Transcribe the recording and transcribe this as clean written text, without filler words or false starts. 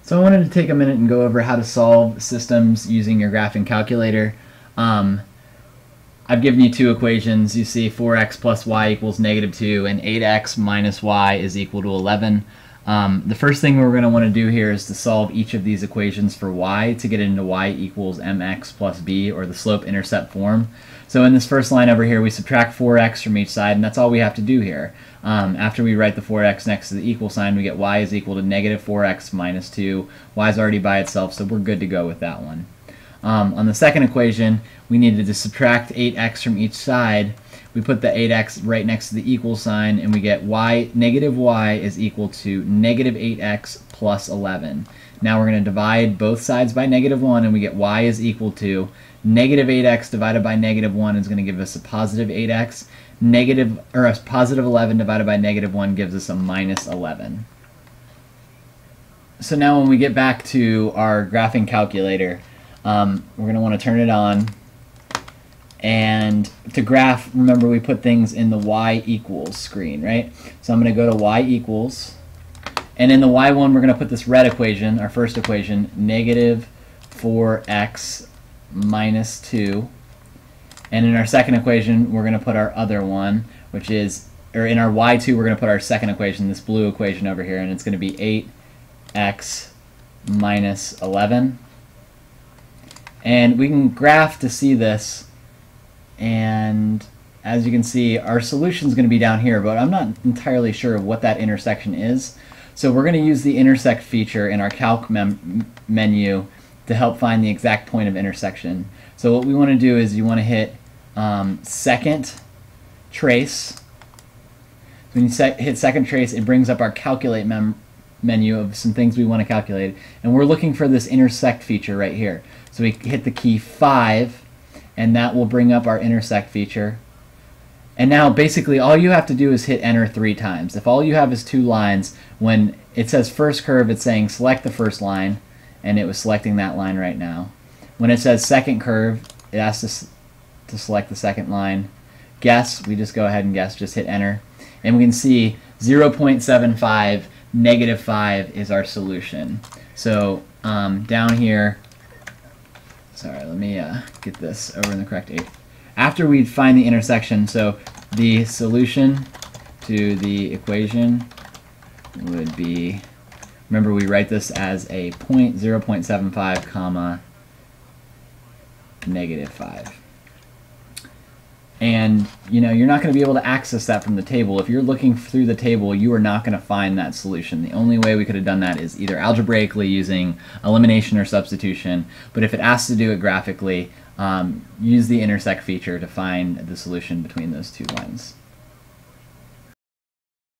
So I wanted to take a minute and go over how to solve systems using your graphing calculator. I've given you two equations. You see 4x plus y equals -2 and 8x minus y is equal to 11. The first thing we're going to want to do here is to solve each of these equations for y to get into y equals mx plus b, or the slope-intercept form. So in this first line over here, we subtract 4x from each side, and that's all we have to do here. After we write the 4x next to the equal sign, we get y is equal to -4x minus 2. Y is already by itself, so we're good to go with that one. On the second equation, we needed to subtract 8x from each side. We put the 8x right next to the equal sign, and we get negative y is equal to -8x plus 11. Now we're going to divide both sides by -1, and we get y is equal to -8x divided by -1 is going to give us a positive 8x. A positive 11 divided by -1 gives us a minus 11. So now when we get back to our graphing calculator, we're going to want to turn it on. And to graph, remember we put things in the y equals screen, right? So I'm going to go to y equals. And in the y1, we're going to put this red equation, our first equation, -4x minus 2. And in our second equation, we're going to put our other one, which is, or in our y2, we're going to put our second equation, this blue equation over here, and it's going to be 8x minus 11. And we can graph to see this, and as you can see, our solution is going to be down here, but I'm not entirely sure of what that intersection is. So we're going to use the intersect feature in our calc menu to help find the exact point of intersection. So what we want to do is you want to hit second trace. When you hit second trace, it brings up our calculate menu of some things we want to calculate, and we're looking for this intersect feature right here. So we hit the key 5, and that will bring up our intersect feature. And now basically all you have to do is hit enter 3 times. If all you have is 2 lines, when it says first curve, it's saying select the first line, and it was selecting that line right now. When it says second curve, it asks us to select the second line. Guess, we just go ahead and guess, just hit enter. And we can see 0.75, -5 is our solution. So down here, sorry, let me get this over in the correct 8. After we find the intersection, so the solution to the equation would be, remember we write this as a 0.75 comma -5. And you know, you're not going to be able to access that from the table. If you're looking through the table, you are not going to find that solution. The only way we could have done that is either algebraically using elimination or substitution, but if it asks to do it graphically, use the intersect feature to find the solution between those 2 lines.